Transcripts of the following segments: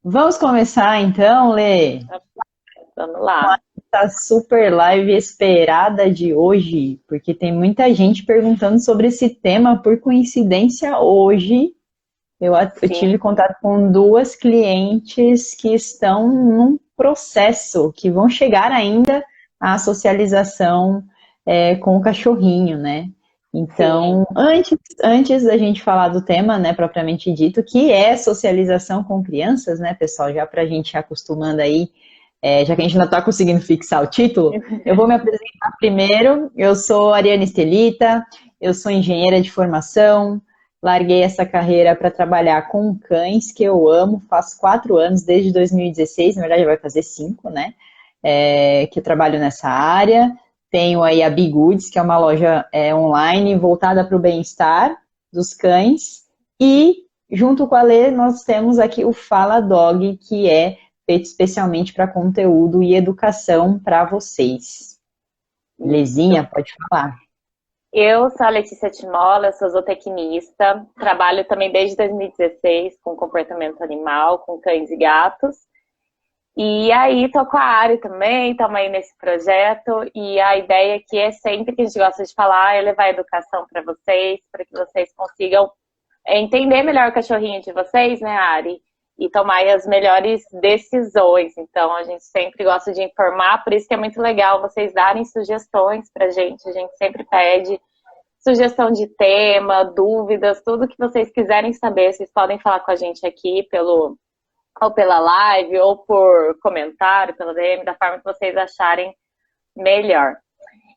Vamos começar então, Lê, Vamos com lá. essa super live esperada de hoje, porque tem muita gente perguntando sobre esse tema. Por coincidência, hoje eu Sim, tive contato com duas clientes que estão num processo, que vão chegar ainda à socialização com o cachorrinho, né? sim. Então, antes da gente falar do tema, né, propriamente dito, que é socialização com crianças, né, pessoal, já para a gente ir acostumando aí, já que a gente não está conseguindo fixar o título, eu vou me apresentar primeiro. Eu sou Ariane Estelita, eu sou engenheira de formação, larguei essa carreira para trabalhar com cães, que eu amo, faz 4 anos, desde 2016, na verdade vai fazer 5, né? Que eu trabalho nessa área. Tenho aí a Bigoods, que é uma loja online voltada para o bem-estar dos cães. E, junto com a Lê, nós temos aqui o Fala Dog, que é feito especialmente para conteúdo e educação para vocês. Lezinha, Isso. pode falar. Eu sou a Letícia Timola, sou zootecnista, trabalho também desde 2016 com comportamento animal, com cães e gatos. E aí tô com a Ari também, estamos aí nesse projeto. E a ideia aqui é sempre que a gente gosta de falar, é levar a educação para vocês, para que vocês consigam entender melhor o cachorrinho de vocês, né, Ari? E tomar as melhores decisões. Então, a gente sempre gosta de informar, por isso que é muito legal vocês darem sugestões pra gente. A gente sempre pede sugestão de tema, dúvidas, tudo que vocês quiserem saber, vocês podem falar com a gente aqui ou pela live, ou por comentário, pela DM, da forma que vocês acharem melhor.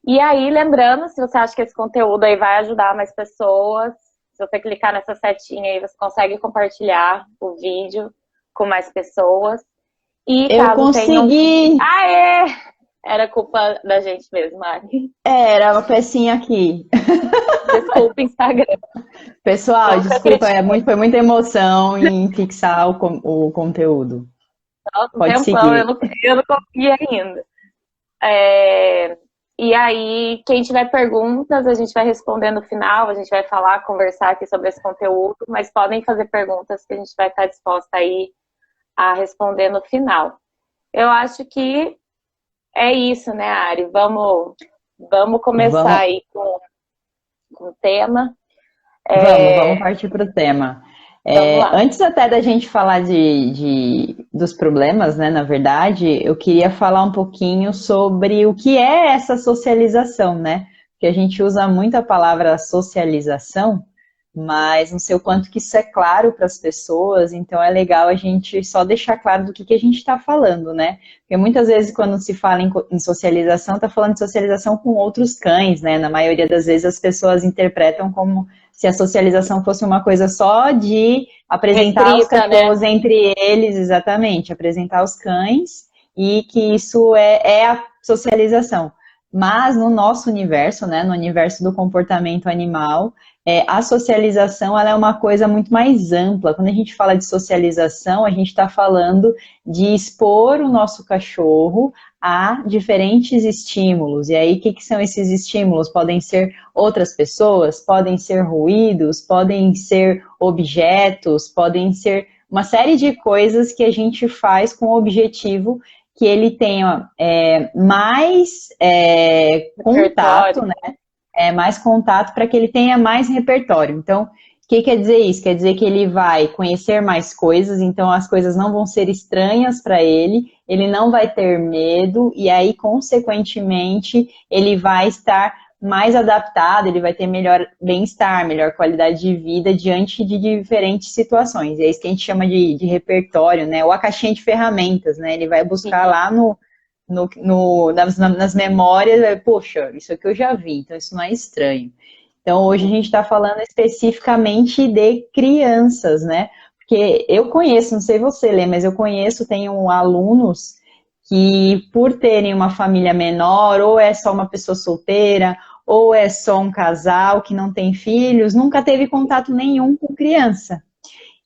E aí, lembrando, se você acha que esse conteúdo aí vai ajudar mais pessoas, se você clicar nessa setinha aí, você consegue compartilhar o vídeo com mais pessoas. E Eu caso tenham... consegui! Aê! Era culpa da gente mesmo, Mari. Era uma pecinha aqui. Desculpa, Instagram. Pessoal, Nunca desculpa, acreditei. foi muita emoção em fixar o conteúdo. Nossa, um Pode tempão, eu seguir. não, eu não consegui ainda. É, E aí, quem tiver perguntas, a gente vai responder no final, a gente vai falar, conversar aqui sobre esse conteúdo, mas podem fazer perguntas que a gente vai estar disposta aí a responder no final. Eu acho que é isso, né, Ari? Vamos começar Vamos, aí com o tema. vamos partir para o tema. Vamos lá. Antes até da gente falar dos problemas, né, na verdade, eu queria falar um pouquinho sobre o que é essa socialização, né? Porque a gente usa muito a palavra socialização, mas não sei o quanto que isso é claro para as pessoas, então é legal a gente só deixar claro do que a gente está falando, né? Porque muitas vezes quando se fala em socialização, está falando de socialização com outros cães, né? Na maioria das vezes as pessoas interpretam como se a socialização fosse uma coisa só de apresentar os Restrita, né? cachorros entre eles, exatamente, apresentar os cães, e que isso é a socialização. Mas no nosso universo, né, no universo do comportamento animal, a socialização ela é uma coisa muito mais ampla. Quando a gente fala de socialização, a gente está falando de expor o nosso cachorro a diferentes estímulos. E aí, o que são esses estímulos? Podem ser outras pessoas, podem ser ruídos, podem ser objetos, podem ser uma série de coisas que a gente faz com o objetivo que ele tenha mais contato, Repertório. né? Mais contato para que ele tenha mais repertório. Então, o que quer dizer isso? Quer dizer que ele vai conhecer mais coisas, então as coisas não vão ser estranhas para ele não vai ter medo, e aí, consequentemente, ele vai estar mais adaptado, ele vai ter melhor bem-estar, melhor qualidade de vida diante de diferentes situações. E é isso que a gente chama de repertório, né? Ou a caixinha de ferramentas, né? Ele vai buscar lá nas memórias, poxa, isso aqui eu já vi, então isso não é estranho. Então, hoje a gente está falando especificamente de crianças, né? Porque eu conheço, não sei você, Lê, mas eu conheço, tenho alunos que, por terem uma família menor, ou é só uma pessoa solteira, ou é só um casal que não tem filhos, nunca teve contato nenhum com criança.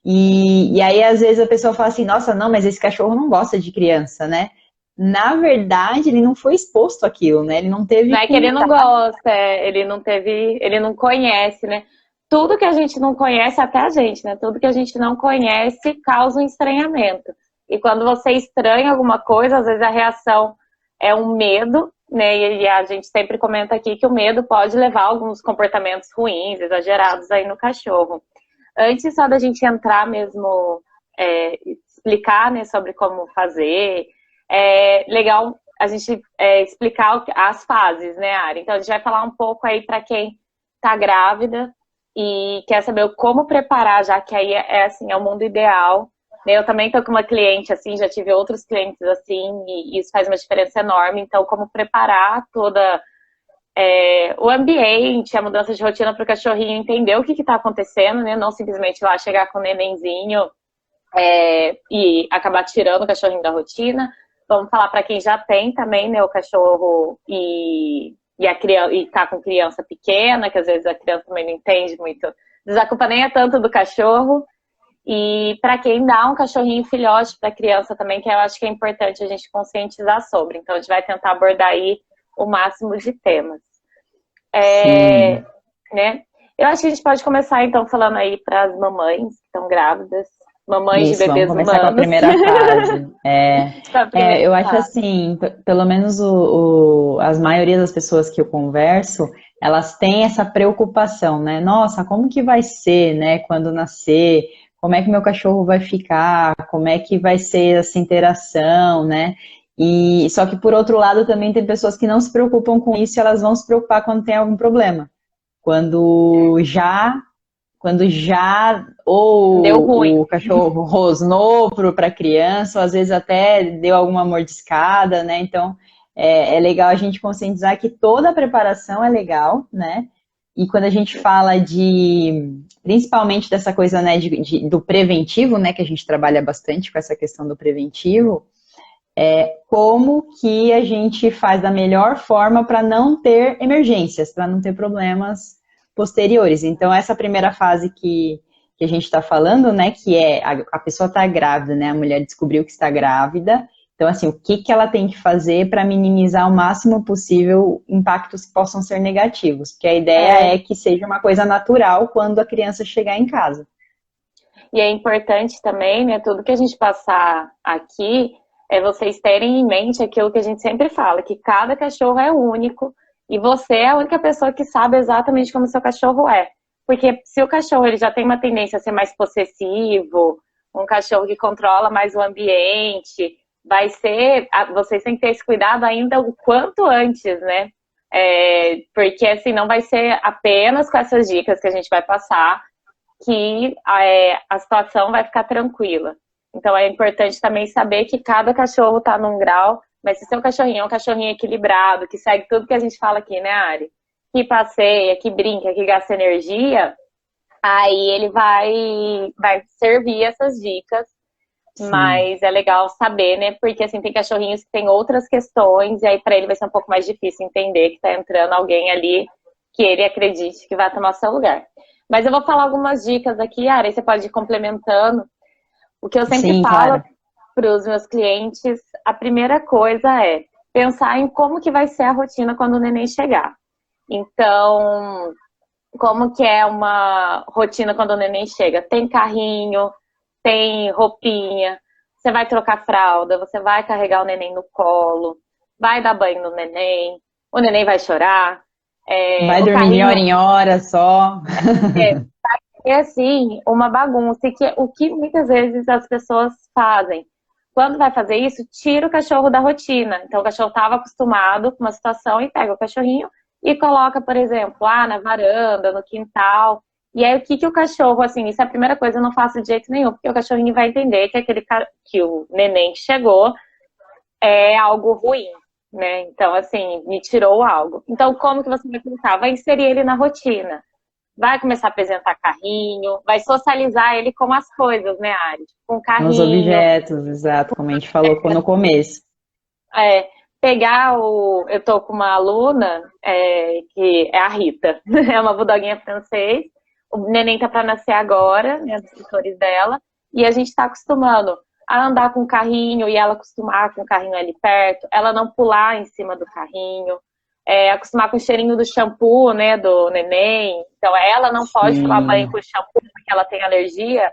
E aí, às vezes, a pessoa fala assim, nossa, não, mas esse cachorro não gosta de criança, né? Na verdade, ele não foi exposto àquilo, né? Ele não Não teve é que ele não contato. gosta, ele não teve, ele não conhece, né? Tudo que a gente não conhece, até a gente, né? Tudo que a gente não conhece causa um estranhamento. E quando você estranha alguma coisa, às vezes a reação é um medo, né? E a gente sempre comenta aqui que o medo pode levar a alguns comportamentos ruins, exagerados aí no cachorro. Antes só da gente entrar mesmo, explicar, né, sobre como fazer, é legal a gente explicar as fases, né, Ari? Então a gente vai falar um pouco aí para quem tá grávida e quer saber como preparar, já que aí assim, é o mundo ideal. Eu também tô com uma cliente assim, já tive outros clientes assim, e isso faz uma diferença enorme. Então, como preparar toda o ambiente, a mudança de rotina para o cachorrinho entender o que está acontecendo, né? Não simplesmente ir lá chegar com o nenenzinho e acabar tirando o cachorrinho da rotina. Vamos falar para quem já tem também, né, o cachorro e a criança, e tá com criança pequena, que às vezes a criança também não entende muito. Às vezes a culpa nem é tanto do cachorro. E para quem dá um cachorrinho filhote para criança também, que eu acho que é importante a gente conscientizar sobre. Então a gente vai tentar abordar aí o máximo de temas. Né? Eu acho que a gente pode começar então falando aí para as mamães que estão grávidas, mamães de bebês vamos começar humanos. com a primeira fase. Eu acho assim, pelo menos as maioria das pessoas que eu converso, elas têm essa preocupação, né? Nossa, como que vai ser, né, quando nascer? Como é que meu cachorro vai ficar? Como é que vai ser essa interação, né? E só que por outro lado também tem pessoas que não se preocupam com isso, e elas vão se preocupar quando tem algum problema. Quando já ou deu ruim, o cachorro rosnou para a criança, ou às vezes até deu alguma mordiscada, né? Então é legal a gente conscientizar que toda a preparação é legal, né? E quando a gente fala principalmente dessa coisa, né, do preventivo, né, que a gente trabalha bastante com essa questão do preventivo, como que a gente faz da melhor forma para não ter emergências, para não ter problemas posteriores. Então, essa primeira fase que a gente está falando, né, que é a pessoa está grávida, né, a mulher descobriu que está grávida. Então, assim, o que ela tem que fazer para minimizar o máximo possível impactos que possam ser negativos? Porque a ideia é que seja uma coisa natural quando a criança chegar em casa. E é importante também, né, tudo que a gente passar aqui, vocês terem em mente aquilo que a gente sempre fala, que cada cachorro é único e você é a única pessoa que sabe exatamente como o seu cachorro é. Porque se o cachorro ele já tem uma tendência a ser mais possessivo, um cachorro que controla mais o ambiente, vocês têm que ter esse cuidado ainda o quanto antes, né? Porque assim, não vai ser apenas com essas dicas que a gente vai passar que a situação vai ficar tranquila. Então é importante também saber que cada cachorro tá num grau, mas se seu cachorrinho é um cachorrinho equilibrado, que segue tudo que a gente fala aqui, né, Ari? Que passeia, que brinca, que gasta energia, aí ele vai servir essas dicas. Sim. Mas é legal saber, né? Porque assim, tem cachorrinhos que tem outras questões, e aí para ele vai ser um pouco mais difícil entender que tá entrando alguém ali que ele acredite que vai tomar seu lugar. Mas eu vou falar algumas dicas aqui, Ari, você pode ir complementando. O que eu sempre falo para os meus clientes, a primeira coisa é pensar em como que vai ser a rotina quando o neném chegar. Então, como que é uma rotina quando o neném chega? Tem carrinho, tem roupinha, você vai trocar fralda, você vai carregar o neném no colo, vai dar banho no neném, o neném vai chorar. Vai dormir de hora em hora só. É assim, uma bagunça, o que muitas vezes as pessoas fazem. Quando vai fazer isso, tira o cachorro da rotina. Então o cachorro estava acostumado com uma situação e pega o cachorrinho e coloca, por exemplo, na varanda, no quintal. E aí o que o cachorro, assim, isso é a primeira coisa, eu não faço de jeito nenhum, porque o cachorrinho vai entender que o neném que chegou é algo ruim, né? Então, assim, me tirou algo. Então, como que você vai pensar? Vai inserir ele na rotina. Vai começar a apresentar carrinho, vai socializar ele com as coisas, né, Ari? Com carrinho. Os objetos, exato, como a gente falou no começo. Eu tô com uma aluna, que é a Rita, é uma bulldoguinha francês, o neném tá pra nascer agora, né, dos tutores dela, e a gente tá acostumando a andar com o carrinho e ela acostumar com o carrinho ali perto, ela não pular em cima do carrinho, acostumar com o cheirinho do shampoo, né, do neném. Então ela não pode tomar banho com shampoo porque ela tem alergia,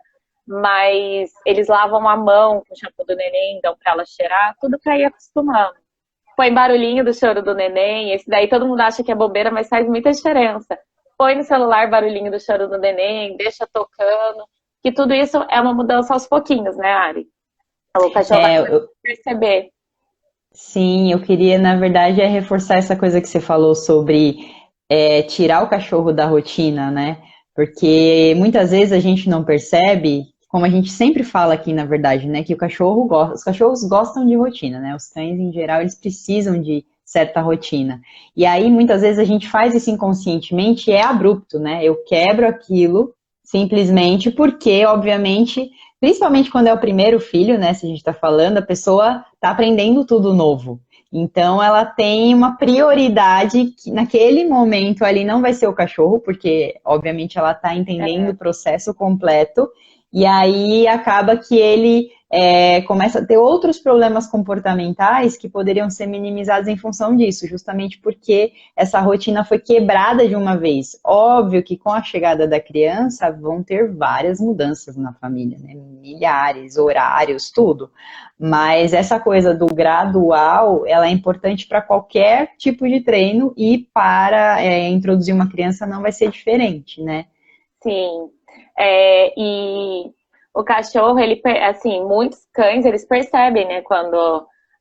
mas eles lavam a mão com o shampoo do neném, dão pra ela cheirar, tudo pra ir acostumando. Põe barulhinho do choro do neném, esse daí todo mundo acha que é bobeira, mas faz muita diferença. Põe no celular barulhinho do choro do neném, deixa tocando, que tudo isso é uma mudança aos pouquinhos, né, Ari? O cachorro vai perceber. Sim, eu queria, na verdade, reforçar essa coisa que você falou sobre tirar o cachorro da rotina, né? Porque muitas vezes a gente não percebe, como a gente sempre fala aqui, na verdade, né? Que o cachorro gosta, os cachorros gostam de rotina, né? Os cães, em geral, eles precisam de certa rotina. E aí, muitas vezes, a gente faz isso inconscientemente e é abrupto, né? Eu quebro aquilo simplesmente porque, obviamente, principalmente quando é o primeiro filho, né? Se a gente está falando, a pessoa está aprendendo tudo novo. Então, ela tem uma prioridade que naquele momento ali não vai ser o cachorro, porque, obviamente, ela está entendendo o processo completo. E aí acaba que ele começa a ter outros problemas comportamentais que poderiam ser minimizados em função disso, justamente porque essa rotina foi quebrada de uma vez. Óbvio que com a chegada da criança vão ter várias mudanças na família, né? Milhares, horários, tudo. Mas essa coisa do gradual, ela é importante para qualquer tipo de treino e para introduzir uma criança não vai ser diferente, né? Sim. E o cachorro, ele, assim, muitos cães, eles percebem, né, quando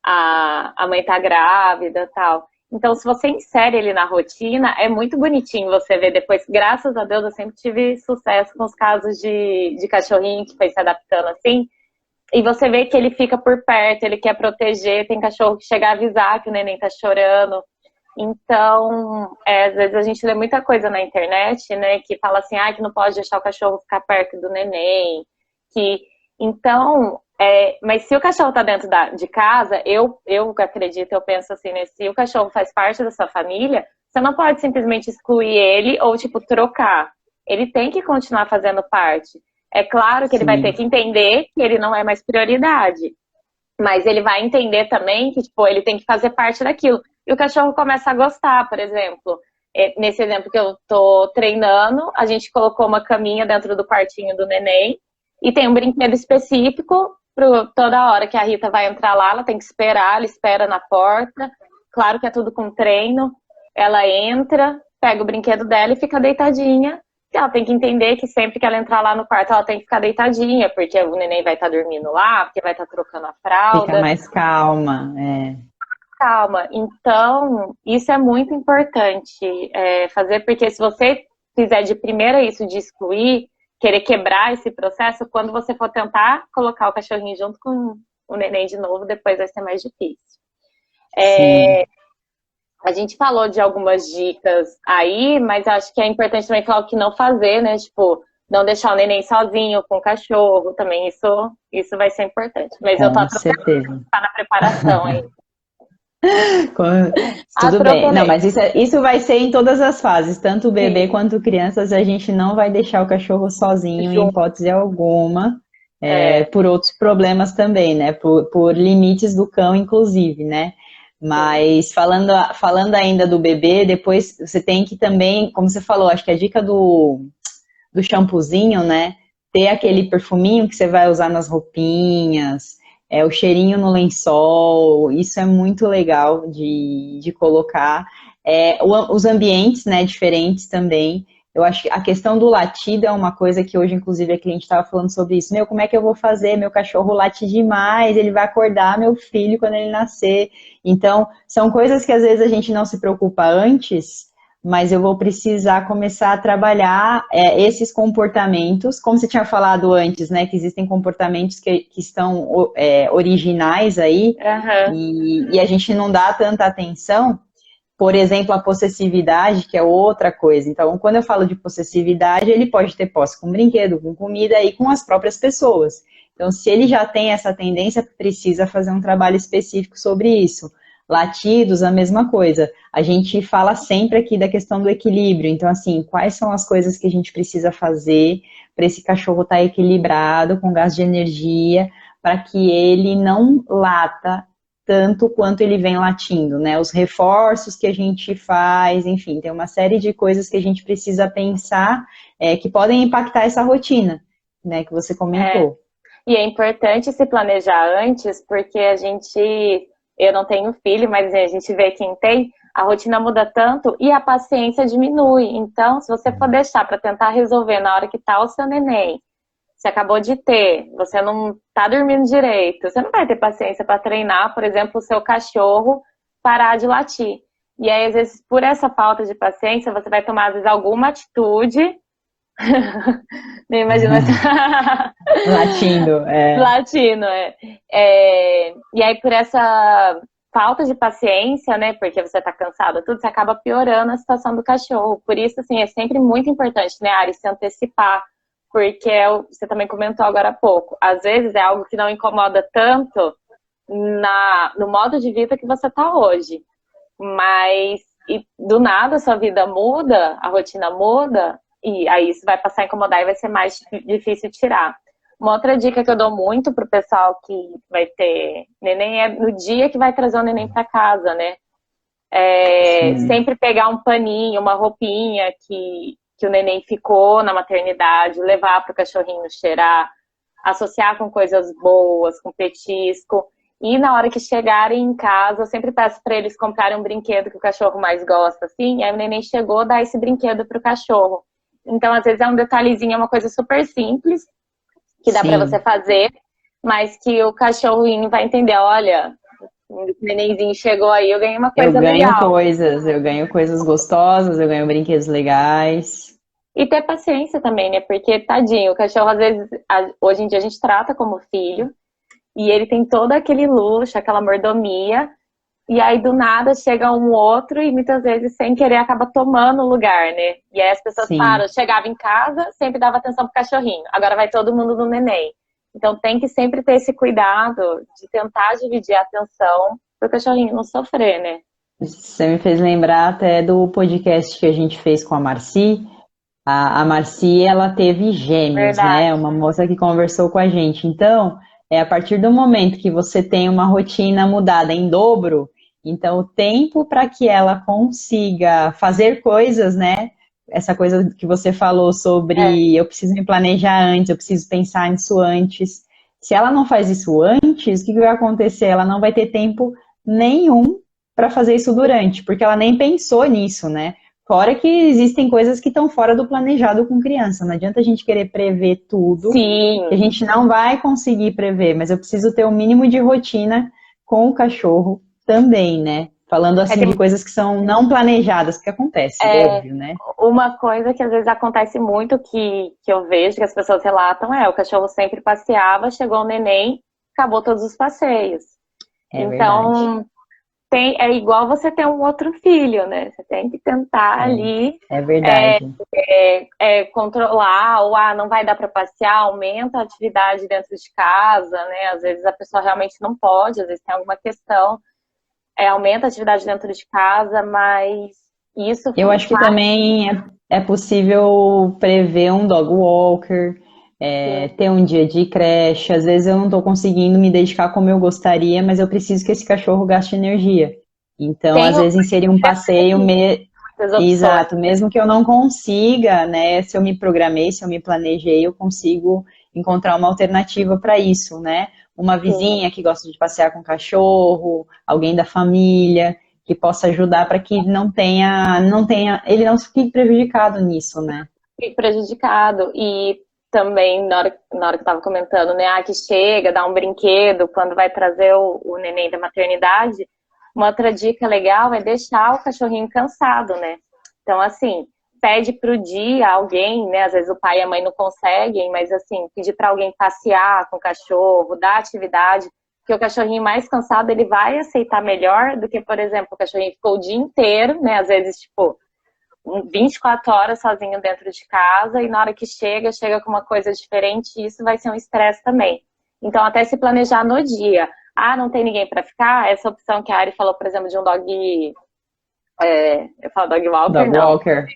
a mãe tá grávida e tal. Então, se você insere ele na rotina, é muito bonitinho você ver depois. Graças a Deus, eu sempre tive sucesso com os casos de cachorrinho que foi se adaptando assim. E você vê que ele fica por perto, ele quer proteger. Tem cachorro que chega a avisar que o neném tá chorando. Então, às vezes a gente lê muita coisa na internet, né, que fala assim, que não pode deixar o cachorro ficar perto do neném, então, mas se o cachorro tá dentro de casa, eu acredito, eu penso assim, né, se o cachorro faz parte da sua família, você não pode simplesmente excluir ele ou, tipo, trocar. Ele tem que continuar fazendo parte. É claro que ele vai ter que entender que ele não é mais prioridade, mas ele vai entender também que, tipo, ele tem que fazer parte daquilo. E o cachorro começa a gostar, por exemplo. Nesse exemplo que eu tô treinando, a gente colocou uma caminha dentro do quartinho do neném e tem um brinquedo específico para toda hora que a Rita vai entrar lá, ela tem que esperar, ela espera na porta. Claro que é tudo com treino. Ela entra, pega o brinquedo dela e fica deitadinha. Ela tem que entender que sempre que ela entrar lá no quarto, ela tem que ficar deitadinha, porque o neném vai estar dormindo lá, porque vai estar trocando a fralda. Fica mais calma, Calma. Então, isso é muito importante fazer, porque se você fizer de primeira isso de excluir, querer quebrar esse processo, quando você for tentar colocar o cachorrinho junto com o neném de novo, depois vai ser mais difícil. A gente falou de algumas dicas aí, mas acho que é importante também falar o que não fazer, né? Tipo, não deixar o neném sozinho com o cachorro também, isso vai ser importante. Mas eu tô atropelando, tá na preparação aí. Tudo bem. Não, mas isso vai ser em todas as fases, tanto bebê quanto crianças, a gente não vai deixar o cachorro sozinho em hipótese alguma, por outros problemas também, né? Por limites do cão, inclusive, né? Mas falando ainda do bebê, depois você tem que também, como você falou, acho que a dica do shampoozinho, né? Ter aquele perfuminho que você vai usar nas roupinhas, o cheirinho no lençol, isso é muito legal de colocar. Os ambientes, né, diferentes também. Eu acho que a questão do latido é uma coisa que hoje, inclusive, a cliente estava falando sobre isso. Como é que eu vou fazer? Meu cachorro late demais, ele vai acordar meu filho quando ele nascer. Então, são coisas que às vezes a gente não se preocupa antes, mas eu vou precisar começar a trabalhar esses comportamentos, como você tinha falado antes, né, que existem comportamentos que estão originais aí, e a gente não dá tanta atenção. Por exemplo, a possessividade, que é outra coisa. Então, quando eu falo de possessividade, ele pode ter posse com brinquedo, com comida e com as próprias pessoas. Então, se ele já tem essa tendência, precisa fazer um trabalho específico sobre isso. Latidos, a mesma coisa. A gente fala sempre aqui da questão do equilíbrio. Então, assim, quais são as coisas que a gente precisa fazer para esse cachorro estar equilibrado, com gasto de energia, para que ele não lata tanto quanto ele vem latindo, né? Os reforços que a gente faz, enfim, tem uma série de coisas que a gente precisa pensar que podem impactar essa rotina. né, que você comentou. E é importante se planejar antes, porque eu não tenho filho, mas a gente vê quem tem, a rotina muda tanto e a paciência diminui. Então, se você for deixar para tentar resolver na hora que tá o seu neném, você acabou de ter, você não tá dormindo direito, você não vai ter paciência para treinar, por exemplo, o seu cachorro parar de latir. E aí, às vezes, por essa falta de paciência, você vai tomar, às vezes, alguma atitude. Nem imagino assim. Latindo, Latino, E aí, por essa falta de paciência, né? Porque você tá cansado, tudo, você acaba piorando a situação do cachorro. Por isso, assim, é sempre muito importante, né, Ari, se antecipar. Porque você também comentou agora há pouco. Às vezes é algo que não incomoda tanto no modo de vida que você tá hoje. Mas do nada a sua vida muda, a rotina muda, e aí isso vai passar a incomodar e vai ser mais difícil tirar. Uma outra dica que eu dou muito pro pessoal que vai ter neném é no dia que vai trazer o neném para casa, né? Sempre pegar um paninho, uma roupinha que o neném ficou na maternidade, levar pro cachorrinho cheirar, associar com coisas boas, com petisco. E na hora que chegarem em casa, eu sempre peço para eles comprarem um brinquedo que o cachorro mais gosta, assim. E aí o neném chegou, dá esse brinquedo pro cachorro. Então, às vezes é um detalhezinho, é uma coisa super simples, que dá para você fazer, mas que o cachorrinho vai entender, olha, o nenenzinho chegou aí, eu ganhei uma coisa legal. Eu ganho coisas gostosas, eu ganho brinquedos legais. E ter paciência também, né? Porque, tadinho, o cachorro, às vezes, hoje em dia a gente trata como filho, e ele tem todo aquele luxo, aquela mordomia, e aí do nada chega um outro e muitas vezes sem querer acaba tomando o lugar, né? E aí as pessoas param, chegava em casa, sempre dava atenção pro cachorrinho, agora vai todo mundo no neném. Então tem que sempre ter esse cuidado de tentar dividir a atenção pro cachorrinho não sofrer, né? Você me fez lembrar até do podcast que a gente fez com a Marci. A Marci, ela teve gêmeos, né? Uma moça que conversou com a gente. Então, a partir do momento que você tem uma rotina mudada em dobro, então o tempo para que ela consiga fazer coisas, né? Essa coisa que você falou sobre eu preciso me planejar antes, eu preciso pensar nisso antes. Se ela não faz isso antes, o que vai acontecer? Ela não vai ter tempo nenhum para fazer isso durante, porque ela nem pensou nisso, né? Fora que existem coisas que estão fora do planejado com criança. Não adianta a gente querer prever tudo, Sim. Que a gente não vai conseguir prever, mas eu preciso ter o mínimo de rotina com o cachorro também, né? Falando assim de coisas que são não planejadas, que acontece, óbvio, né? Uma coisa que às vezes acontece muito, que eu vejo, que as pessoas relatam, o cachorro sempre passeava, chegou o neném, acabou todos os passeios. Então, é igual você ter um outro filho, né? Você tem que tentar ali controlar, ou não vai dar para passear, aumenta a atividade dentro de casa, né? Às vezes a pessoa realmente não pode, às vezes tem alguma questão, aumenta a atividade dentro de casa, mas isso... Eu acho que também é possível prever um dog walker, ter um dia de creche. Às vezes eu não estou conseguindo me dedicar como eu gostaria, mas eu preciso que esse cachorro gaste energia. Então, às vezes, inserir um passeio... Exato, mesmo que eu não consiga, né? Se eu me programei, se eu me planejei, eu consigo encontrar uma alternativa para isso, né? Uma vizinha que gosta de passear com o cachorro, alguém da família que possa ajudar para que ele não fique prejudicado nisso, né? Fique prejudicado. E também, na hora que eu estava comentando, né, que chega, dá um brinquedo quando vai trazer o neném da maternidade, uma outra dica legal é deixar o cachorrinho cansado, né? Então, assim, pede pro dia alguém, né, às vezes o pai e a mãe não conseguem, mas assim, pedir para alguém passear com o cachorro, dar atividade, que o cachorrinho mais cansado, ele vai aceitar melhor do que, por exemplo, o cachorrinho ficou o dia inteiro, né, às vezes, tipo, 24 horas sozinho dentro de casa, e na hora que chega com uma coisa diferente, e isso vai ser um estresse também. Então, até se planejar no dia. Não tem ninguém para ficar? Essa opção que a Ari falou, por exemplo, de um dog... eu falo dog walker, não. Walker.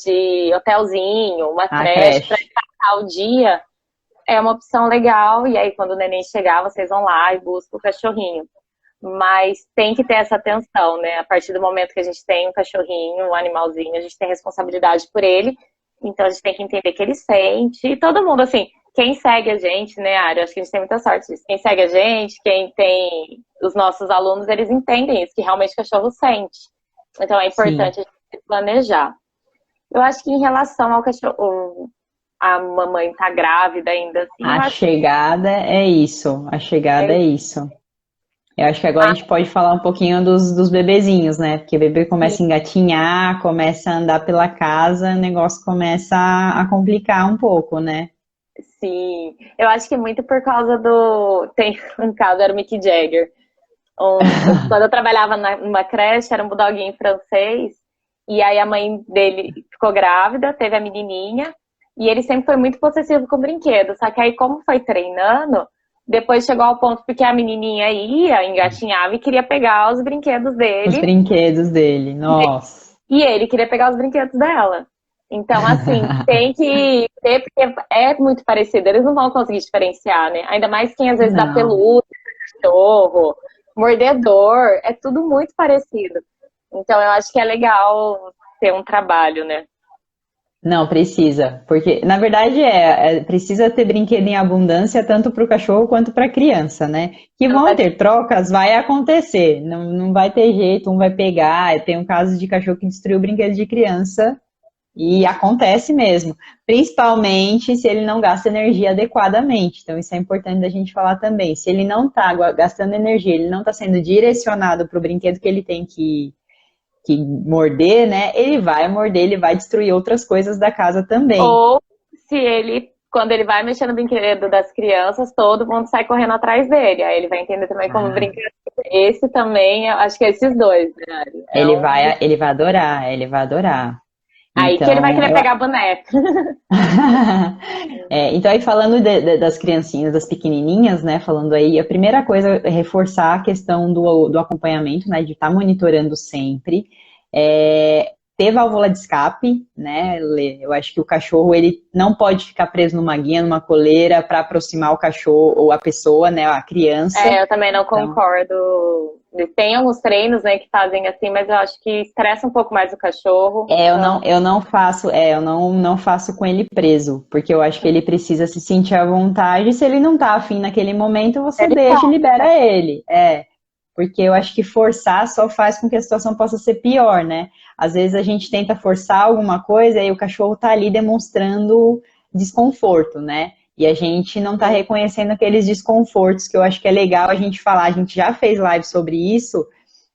De hotelzinho, uma creche para passar o dia, é uma opção legal. E aí, quando o neném chegar, vocês vão lá e buscam o cachorrinho. Mas tem que ter essa atenção, né? A partir do momento que a gente tem um cachorrinho, um animalzinho, a gente tem responsabilidade por ele. Então a gente tem que entender que ele sente. E todo mundo, assim, quem segue a gente, né, Ari? Acho que a gente tem muita sorte disso. Quem segue a gente, quem tem os nossos alunos, eles entendem isso, que realmente o cachorro sente. Então é Sim. importante a gente planejar. Eu acho que em relação ao cachorro, a mamãe tá grávida ainda, assim, eu A acho que chegada é isso. A chegada é é isso. Eu acho que agora a gente pode falar um pouquinho dos bebezinhos, né? Porque o bebê começa a assim. engatinhar, começa a andar pela casa, o negócio começa a complicar um pouco, né? Sim, eu acho que é muito por causa do. Tem um caso, era o Mick Jagger. Quando eu trabalhava numa creche, era um bulldoguinho francês, e aí a mãe dele ficou grávida, teve a menininha, e ele sempre foi muito possessivo com o brinquedo. Só que aí, como foi treinando, depois chegou ao ponto porque a menininha ia, engatinhava e queria pegar os brinquedos Os dele, brinquedos dele, nossa. e ele queria pegar os brinquedos dela. Então, assim, tem que ter, porque é muito parecido, eles não vão conseguir diferenciar, né? Ainda mais quem às vezes dá Não. pelúcia, cachorro, mordedor, é tudo muito parecido. Então, eu acho que é legal ter um trabalho, né? Não, precisa, porque na verdade precisa ter brinquedo em abundância tanto para o cachorro quanto para a criança, né? Que Não vão tá ter trocas, vai acontecer, não vai ter jeito, um vai pegar. Tem um caso de cachorro que destruiu o brinquedo de criança e acontece mesmo, principalmente se ele não gasta energia adequadamente. Então isso é importante da gente falar também. Se ele não está gastando energia, ele não está sendo direcionado para o brinquedo que ele tem que morder, né? Ele vai morder, ele vai destruir outras coisas da casa também. Ou se ele, quando ele vai mexer no brinquedo das crianças, todo mundo sai correndo atrás dele. Aí ele vai entender também como Ah, brincar. Esse também, eu acho que é esses dois, né? Ari? É um ele vai adorar, ele vai adorar. aí que ele vai Então, querer pegar a boneca. então aí falando das criancinhas, das pequenininhas, né? Falando aí, a primeira coisa é reforçar a questão do acompanhamento, né? De estar monitorando sempre. Ter válvula de escape, né? Eu acho que o cachorro ele não pode ficar preso numa guia, numa coleira para aproximar o cachorro ou a pessoa, né? A criança. É, eu também não Então, concordo. Tem alguns treinos, né, que fazem assim, mas eu acho que estressa um pouco mais o cachorro. Então, eu não faço com ele preso, porque eu acho que ele precisa se sentir à vontade. Se ele não tá afim naquele momento, você ele deixa e tá. libera ele. Porque eu acho que forçar só faz com que a situação possa ser pior, né? Às vezes a gente tenta forçar alguma coisa e o cachorro tá ali demonstrando desconforto, né? E a gente não tá reconhecendo aqueles desconfortos que eu acho que é legal a gente falar. A gente já fez live sobre isso,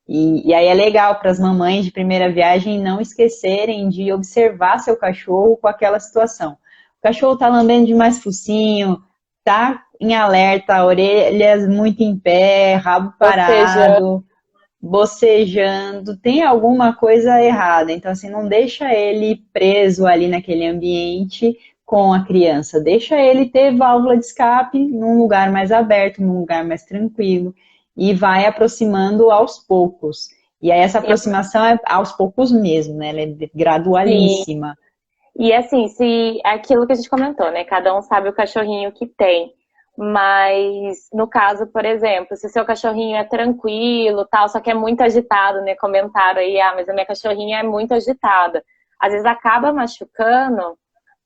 e aí é legal para as mamães de primeira viagem não esquecerem de observar seu cachorro com aquela situação. O cachorro está lambendo demais focinho, tá em alerta, orelhas muito em pé, rabo Bocejando. parado, bocejando, tem alguma coisa errada. Então, assim, não deixa ele preso ali naquele ambiente com a criança. Deixa ele ter válvula de escape num lugar mais aberto, num lugar mais tranquilo e vai aproximando aos poucos. E aí essa aproximação é aos poucos mesmo, né? Ela é Sim. gradualíssima. E assim, se aquilo que a gente comentou, né? Cada um sabe o cachorrinho que tem. Mas no caso, por exemplo, se o seu cachorrinho é tranquilo, tal, só que é muito agitado, né? Comentaram aí, mas a minha cachorrinha é muito agitada. Às vezes acaba machucando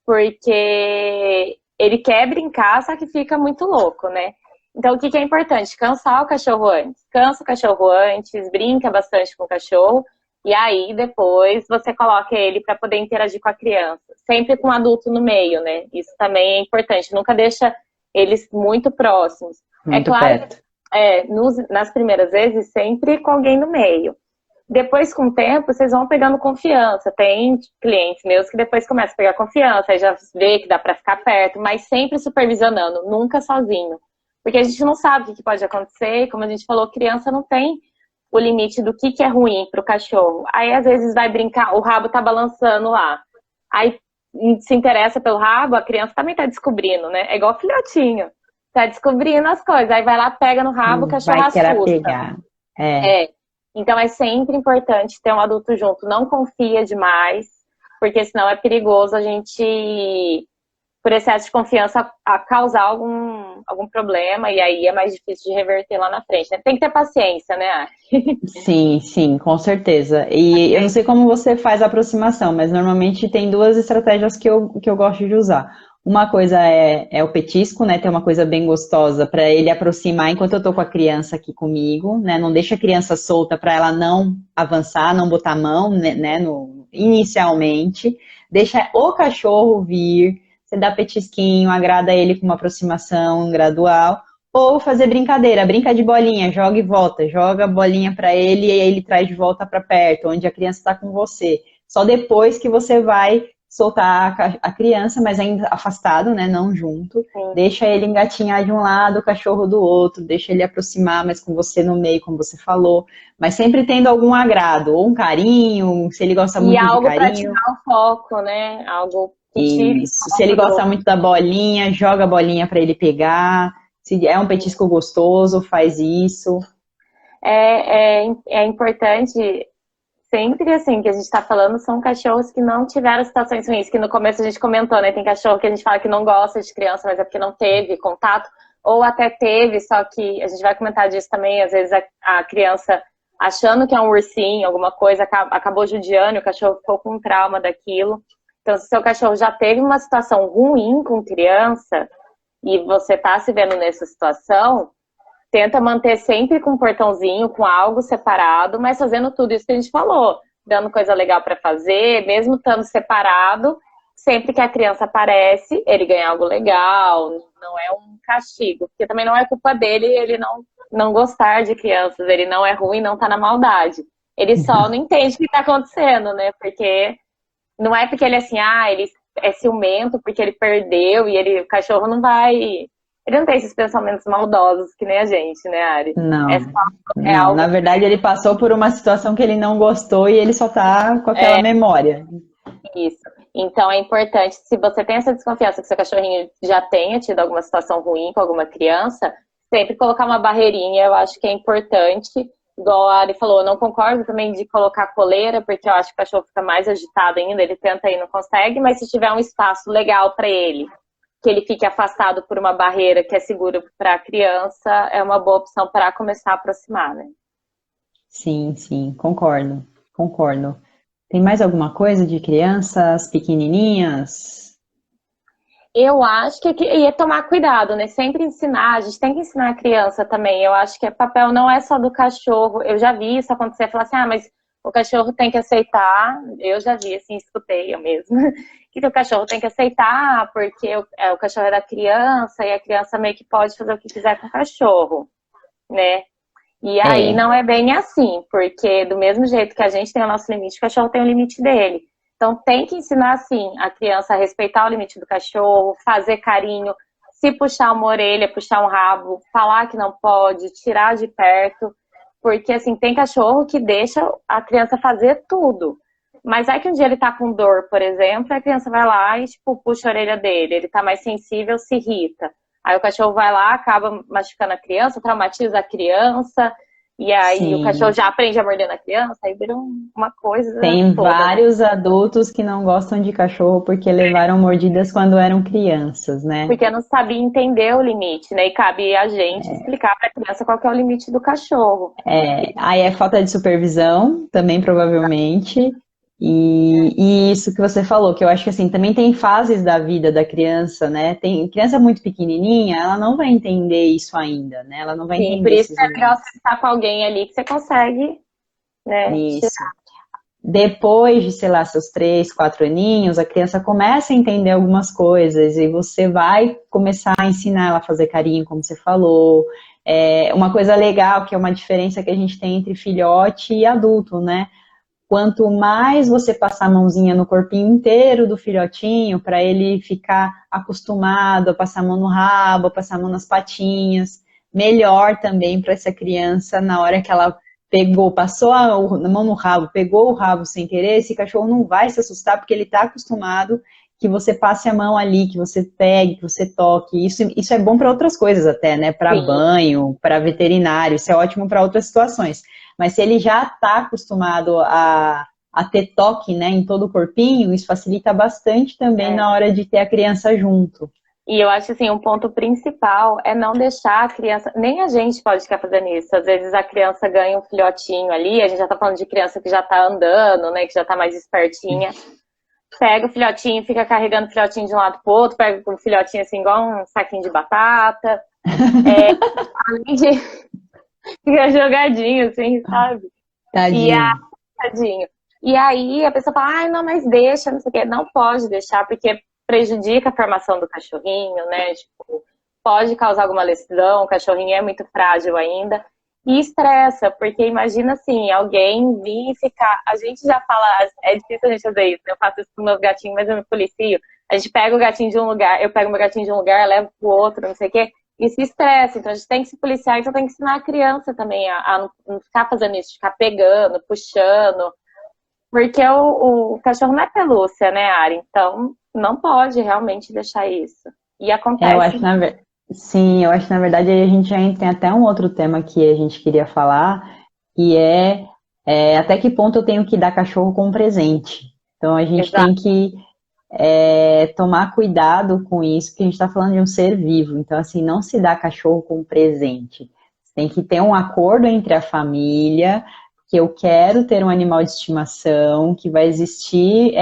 porque ele quer brincar, só que fica muito louco, né? Então, o que que é importante? Cansar o cachorro antes. Cansa o cachorro antes, brinca bastante com o cachorro, e aí depois você coloca ele para poder interagir com a criança. Sempre com um adulto no meio, né? Isso também é importante. Nunca deixa eles muito próximos. É Muito claro que perto. nas primeiras vezes, sempre com alguém no meio. Depois, com o tempo, vocês vão pegando confiança. Tem clientes meus que depois começam a pegar confiança, aí já vê que dá para ficar perto, mas sempre supervisionando, nunca sozinho. Porque a gente não sabe o que pode acontecer, como a gente falou, criança não tem o limite do que é ruim para o cachorro. Aí, às vezes, vai brincar, o rabo tá balançando lá. Aí se interessa pelo rabo, a criança também tá descobrindo, né? É igual filhotinho. Tá descobrindo as coisas. Aí vai lá, pega no rabo, o cachorro Vai querer assusta. pegar. É. É. Então é sempre importante ter um adulto junto. Não confia demais, porque senão é perigoso a gente, por excesso de confiança, a causar algum problema, e aí é mais difícil de reverter lá na frente, né? Tem que ter paciência, né, Ari? Sim, sim, com certeza. E eu não sei como você faz a aproximação, mas normalmente tem duas estratégias que eu gosto de usar. Uma coisa é o petisco, né? Ter uma coisa bem gostosa para ele aproximar enquanto eu tô com a criança aqui comigo, né? Não deixa a criança solta para ela não avançar, não botar a mão, né, inicialmente. Deixa o cachorro vir, você dá petisquinho, agrada ele com uma aproximação gradual. Ou fazer brincadeira, brinca de bolinha, joga e volta, joga a bolinha para ele e aí ele traz de volta para perto, onde a criança está com você. Só depois que você vai soltar a criança, mas ainda afastado, né, não junto. Sim. Deixa ele engatinhar de um lado, o cachorro do outro, deixa ele aproximar, mas com você no meio, como você falou. Mas sempre tendo algum agrado, ou um carinho, se ele gosta muito de algo para carinho. tirar o foco, né? Algo que tire Isso. Se ele gosta muito da bolinha, joga a bolinha para ele pegar. Se é um petisco gostoso, faz isso. É importante, sempre assim, que a gente está falando, são cachorros que não tiveram situações ruins, que no começo a gente comentou, né? Tem cachorro que a gente fala que não gosta de criança, mas é porque não teve contato, ou até teve, só que a gente vai comentar disso também, às vezes a criança achando que é um ursinho, alguma coisa, acabou judiando, e o cachorro ficou com trauma daquilo. Então, se o seu cachorro já teve uma situação ruim com criança, e você está se vendo nessa situação, tenta manter sempre com um portãozinho, com algo separado, mas fazendo tudo isso que a gente falou, dando coisa legal para fazer, mesmo estando separado, sempre que a criança aparece, ele ganha algo legal, não é um castigo, porque também não é culpa dele ele não gostar de crianças, ele não é ruim, não tá na maldade. Ele só não entende o que tá acontecendo, né? Porque não é porque ele é assim, ele é ciumento porque ele perdeu e o cachorro não vai... Ele não tem esses pensamentos maldosos que nem a gente, né, Ari? Não, algo... na verdade ele passou por uma situação que ele não gostou e ele só tá com aquela memória. Isso. Então é importante, se você tem essa desconfiança que seu cachorrinho já tenha tido alguma situação ruim com alguma criança, sempre colocar uma barreirinha, eu acho que é importante. Igual a Ari falou, eu não concordo também de colocar coleira, porque eu acho que o cachorro fica mais agitado ainda, ele tenta e não consegue, mas se tiver um espaço legal para ele, que ele fique afastado por uma barreira que é segura para a criança, é uma boa opção para começar a aproximar, né? Sim, sim, concordo. Tem mais alguma coisa de crianças pequenininhas? Eu acho que ia tomar cuidado, né? Sempre ensinar, a gente tem que ensinar a criança também. Eu acho que o papel não é só do cachorro. Eu já vi isso acontecer, falar assim, mas o cachorro tem que aceitar. Eu já vi, assim, escutei eu mesmo. Que o cachorro tem que aceitar, porque o cachorro é da criança e a criança meio que pode fazer o que quiser com o cachorro, né? E aí não é bem assim, porque do mesmo jeito que a gente tem o nosso limite, o cachorro tem o limite dele. Então tem que ensinar, sim, a criança a respeitar o limite do cachorro, fazer carinho, se puxar uma orelha, puxar um rabo, falar que não pode, tirar de perto, porque assim, tem cachorro que deixa a criança fazer tudo. Mas é que um dia ele tá com dor, por exemplo, a criança vai lá e, tipo, puxa a orelha dele, ele tá mais sensível, se irrita. Aí o cachorro vai lá, acaba machucando a criança, traumatiza a criança, e aí Sim. O cachorro já aprende a morder na criança, aí vira uma coisa Tem toda. vários adultos que não gostam de cachorro porque levaram mordidas quando eram crianças, né? Porque não sabia entender o limite, né? E cabe a gente explicar para a criança qual que é o limite do cachorro. Aí é falta de supervisão, também provavelmente. E isso que você falou, que eu acho que assim, também tem fases da vida da criança, né? Tem criança muito pequenininha, ela não vai entender isso ainda, né? Ela não vai entender por isso esses é legal limites. você estar com alguém ali que você consegue, né? Isso. Depois de, sei lá, seus 3, 4 aninhos, a criança começa a entender algumas coisas e você vai começar a ensinar ela a fazer carinho, como você falou. Uma coisa legal, que é uma diferença que a gente tem entre filhote e adulto, né? Quanto mais você passar a mãozinha no corpinho inteiro do filhotinho, para ele ficar acostumado a passar a mão no rabo, a passar a mão nas patinhas, melhor também para essa criança na hora que ela passou a mão no rabo, pegou o rabo sem querer, esse cachorro não vai se assustar porque ele está acostumado que você passe a mão ali, que você pegue, que você toque. Isso é bom para outras coisas até, né? Para banho, para veterinário, isso é ótimo para outras situações. Mas se ele já está acostumado a ter toque, né, em todo o corpinho, isso facilita bastante também na hora de ter a criança junto. E eu acho assim, um ponto principal é não deixar a criança, nem a gente pode ficar fazendo isso. Às vezes a criança ganha um filhotinho ali, a gente já tá falando de criança que já tá andando, né, que já tá mais espertinha. Pega o filhotinho, fica carregando o filhotinho de um lado pro outro, pega o filhotinho assim, igual um saquinho de batata. Além de ficar jogadinho, assim, sabe? E Tadinho. tadinho. E aí a pessoa fala, ai, não, mas deixa, não sei o quê. Não pode deixar, porque prejudica a formação do cachorrinho, né? Tipo, pode causar alguma lesão, o cachorrinho é muito frágil ainda. E estressa, porque imagina assim, alguém vir e ficar. A gente já fala, é difícil a gente fazer isso, né? Eu faço isso com meus gatinhos, mas eu me policio. A gente pega o gatinho de um lugar, eu pego meu gatinho de um lugar, levo pro outro, não sei o quê, e se estressa. Então a gente tem que se policiar, então tem que ensinar a criança também a não ficar fazendo isso, ficar pegando, puxando. Porque o cachorro não é pelúcia, né, Ari? Então não pode realmente deixar isso. E Eu acontece. acho, sim, eu acho que na verdade aí a gente já entra em até um outro tema que a gente queria falar, que até que ponto eu tenho que dar cachorro como presente. Então a gente Exato. tem que tomar cuidado com isso, porque a gente está falando de um ser vivo. Então, assim, não se dá cachorro como presente. Tem que ter um acordo entre a família, que eu quero ter um animal de estimação, que vai existir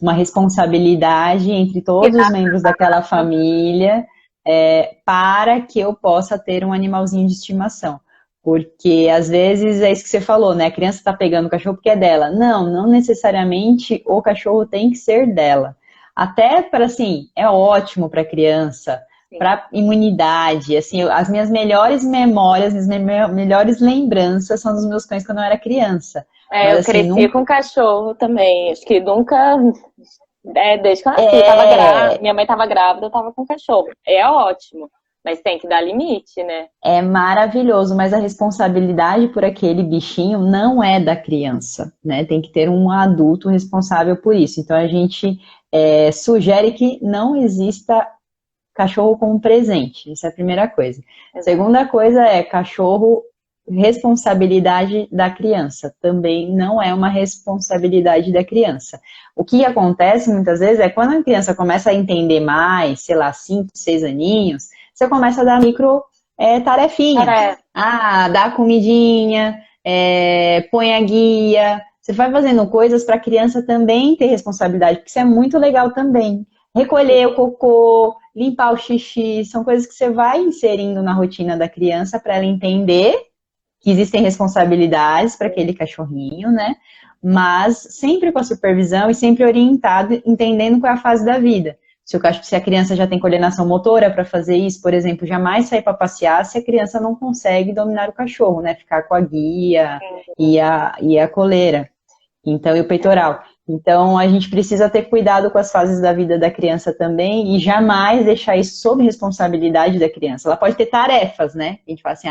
uma responsabilidade entre todos os membros daquela família, para que eu possa ter um animalzinho de estimação. Porque às vezes é isso que você falou, né? A criança está pegando o cachorro porque é dela. Não, não necessariamente o cachorro tem que ser dela. Até para assim, é ótimo para a criança, para imunidade. Assim, as minhas melhores memórias, as minhas melhores lembranças são dos meus cães quando eu era criança. Mas, Eu assim, cresci com cachorro também. Acho que nunca. Desde que eu nasci, minha mãe estava grávida, eu estava com cachorro. É ótimo, mas tem que dar limite, né? é maravilhoso, mas a responsabilidade por aquele bichinho não é da criança, né? Tem que ter um adulto responsável por isso. Então a gente sugere que não exista cachorro como presente. Isso é a primeira coisa. Exato. Segunda coisa é cachorro, responsabilidade da criança. Também não é uma responsabilidade da criança. O que acontece muitas vezes é quando a criança começa a entender mais, sei lá, 5, 6 aninhos, você começa a dar micro tarefinha. Dá a comidinha, põe a guia. Você vai fazendo coisas para a criança também ter responsabilidade, porque isso é muito legal também. Recolher o cocô, limpar o xixi, são coisas que você vai inserindo na rotina da criança para ela entender que existem responsabilidades para aquele cachorrinho, né? Mas sempre com a supervisão e sempre orientado, entendendo qual é a fase da vida. Se a criança já tem coordenação motora para fazer isso, por exemplo, jamais sair para passear se a criança não consegue dominar o cachorro, né? Ficar com a guia e a coleira. Então, e o peitoral. Então, a gente precisa ter cuidado com as fases da vida da criança também e jamais deixar isso sob responsabilidade da criança. Ela pode ter tarefas, né? A gente fala assim,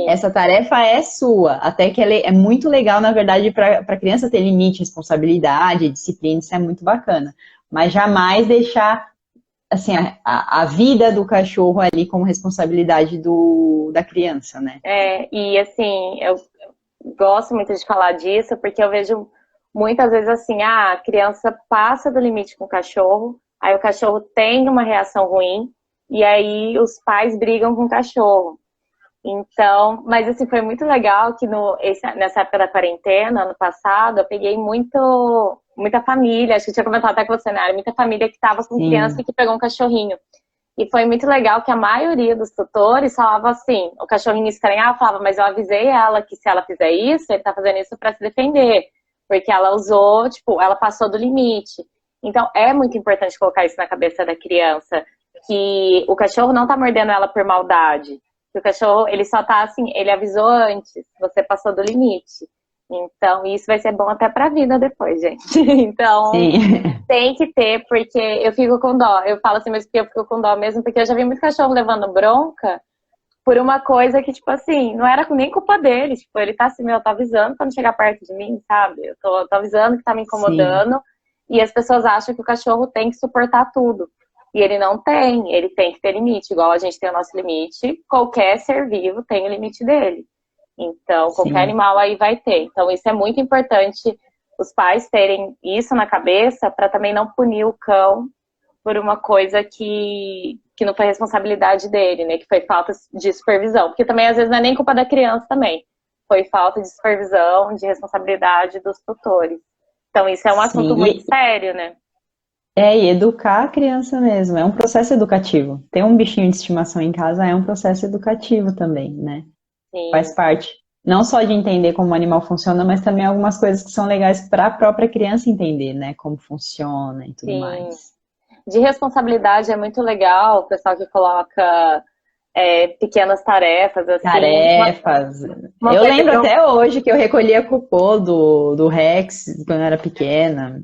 essa tarefa é sua. Até que ela é muito legal, na verdade, para a criança ter limite, responsabilidade, disciplina, isso é muito bacana. Mas jamais deixar assim, a vida do cachorro ali como responsabilidade da criança, né? E assim, eu gosto muito de falar disso, porque eu vejo muitas vezes assim, a criança passa do limite com o cachorro, aí o cachorro tem uma reação ruim, e aí os pais brigam com o cachorro. Então, mas assim, foi muito legal que nessa época da quarentena, ano passado, eu peguei muita família, acho que eu tinha comentado até com você, né? Muita família que estava com criança e que pegou um cachorrinho. E foi muito legal que a maioria dos tutores falava assim, o cachorrinho estranhava, falava, mas eu avisei ela que se ela fizer isso, ele tá fazendo isso para se defender. Porque ela usou, tipo, ela passou do limite. Então, é muito importante colocar isso na cabeça da criança, que o cachorro não tá mordendo ela por maldade. Que o cachorro, ele só tá assim, ele avisou antes, você passou do limite. Então, isso vai ser bom até pra vida depois, gente. Então, tem que ter, porque eu fico com dó. Eu falo assim, mas porque eu fico com dó mesmo, porque eu já vi muito cachorro levando bronca por uma coisa que, tipo assim, não era nem culpa dele. Tipo, ele tá assim, tá avisando pra não chegar perto de mim, sabe? Eu tô avisando que tá me incomodando. E as pessoas acham que o cachorro tem que suportar tudo. E ele não tem, ele tem que ter limite. Igual a gente tem o nosso limite, qualquer ser vivo tem o limite dele. Então, qualquer animal aí vai ter. Então, isso é muito importante os pais terem isso na cabeça para também não punir o cão por uma coisa que não foi responsabilidade dele, né? Que foi falta de supervisão. Porque também, às vezes, não é nem culpa da criança também. Foi falta de supervisão, de responsabilidade dos tutores. Então, isso é um assunto Sim, muito sério, né? e educar a criança mesmo, é um processo educativo. Ter um bichinho de estimação em casa é um processo educativo também, né? Faz Sim, parte. Não só de entender como o animal funciona, mas também algumas coisas que são legais para a própria criança entender, né? Como funciona e tudo sim. mais. De responsabilidade é muito legal, o pessoal que coloca pequenas tarefas, assim. Tarefas. Uma Eu coisa lembro que eu até hoje que eu recolhia cocô do Rex quando eu era pequena.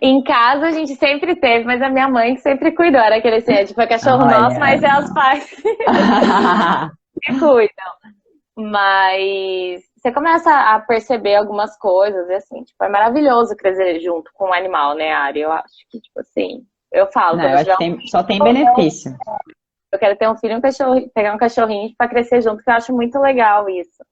Em casa a gente sempre teve, mas a minha mãe que sempre cuidou. Era aquele assim, tipo, é cachorro nosso, Olha. mas é os pais que cuidam. Mas você começa a perceber algumas coisas, e assim, tipo, é maravilhoso crescer junto com o animal, né, Ari? Eu acho que, tipo assim, eu falo, Não, quando eu eu acho tiver que só tem benefício. eu quero ter um filho e um cachorro, pegar um cachorrinho para crescer junto, que eu acho muito legal isso.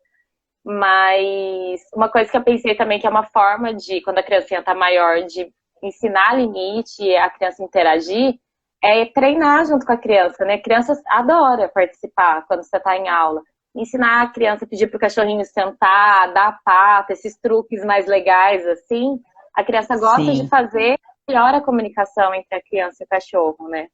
Mas uma coisa que eu pensei também que é uma forma de, quando a criancinha tá maior, de ensinar limite, a criança interagir, é treinar junto com a criança, né? A criança adora participar quando você tá em aula. Ensinar a criança a pedir pro cachorrinho sentar, dar a pata, esses truques mais legais, assim. A criança gosta de Sim. fazer, melhora a comunicação entre a criança e o cachorro, né?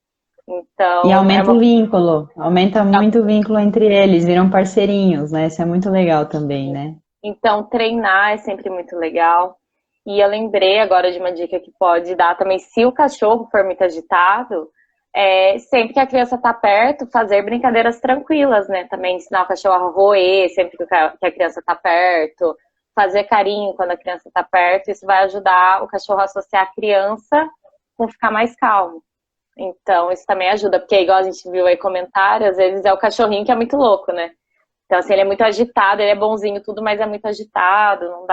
E Então, é aumenta o uma vínculo, aumenta muito o vínculo entre eles, viram parceirinhos, né? Isso é muito legal também, né? Então, treinar é sempre muito legal. E eu lembrei agora de uma dica que pode dar também, se o cachorro for muito agitado, sempre que a criança está perto, fazer brincadeiras tranquilas, né? Também ensinar o cachorro a roer sempre que a criança está perto, fazer carinho quando a criança está perto. Isso vai ajudar o cachorro a associar a criança com ficar mais calmo. Então, isso também ajuda, porque igual a gente viu aí comentário, às vezes é o cachorrinho que é muito louco, né? Então, assim, ele é muito agitado, ele é bonzinho tudo, mas é muito agitado, não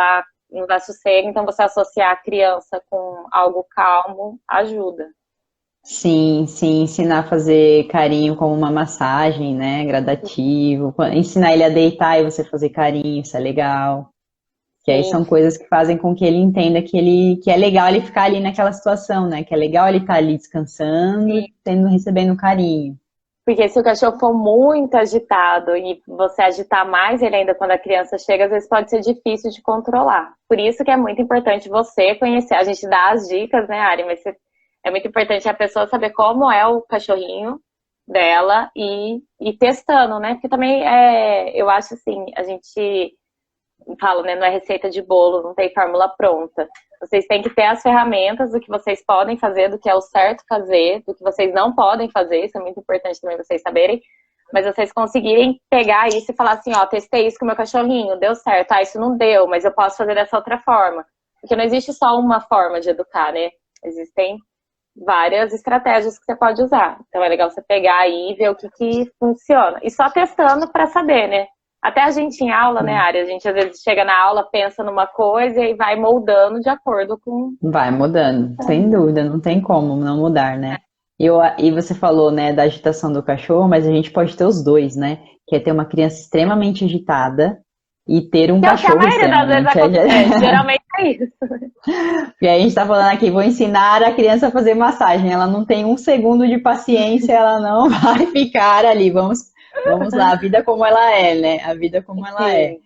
dá sossego. Então, você associar a criança com algo calmo ajuda. Sim, sim, ensinar a fazer carinho como uma massagem, né? Gradativo. Ensinar ele a deitar e você fazer carinho, isso é legal. Que aí Sim, são coisas que fazem com que ele entenda que é legal ele ficar ali naquela situação, né? Que é legal ele estar ali descansando, recebendo carinho. porque se o cachorro for muito agitado e você agitar mais ele ainda quando a criança chega, às vezes pode ser difícil de controlar. Por isso que é muito importante você conhecer. A gente dá as dicas, né, Ari? Mas é muito importante a pessoa saber como é o cachorrinho dela e ir testando, né? Porque também eu acho assim, a gente falo, né? Não é receita de bolo, não tem fórmula pronta. Vocês têm que ter as ferramentas do que vocês podem fazer, do que é o certo fazer, do que vocês não podem fazer. Isso é muito importante também vocês saberem. Mas vocês conseguirem pegar isso e falar assim, ó, testei isso com o meu cachorrinho, deu certo. Ah, isso não deu, mas eu posso fazer dessa outra forma. Porque não existe só uma forma de educar, né? Existem várias estratégias que você pode usar. Então é legal você pegar aí e ver o que funciona. E só testando para saber, né? Até a gente em aula, né, Ari? A gente às vezes chega na aula, pensa numa coisa e vai moldando de acordo com. Vai mudando, sem dúvida, não tem como não mudar, né? E você falou, né, da agitação do cachorro, mas a gente pode ter os dois, né? Que é ter uma criança extremamente agitada e ter um Que é o que a cachorro maioria das vezes extremamente acontece. agitado. Geralmente é isso. E aí a gente tá falando aqui, vou ensinar a criança a fazer massagem. Ela não tem um segundo de paciência, ela não vai ficar ali. Vamos lá, a vida como ela é, né? A vida como ela é. Sim.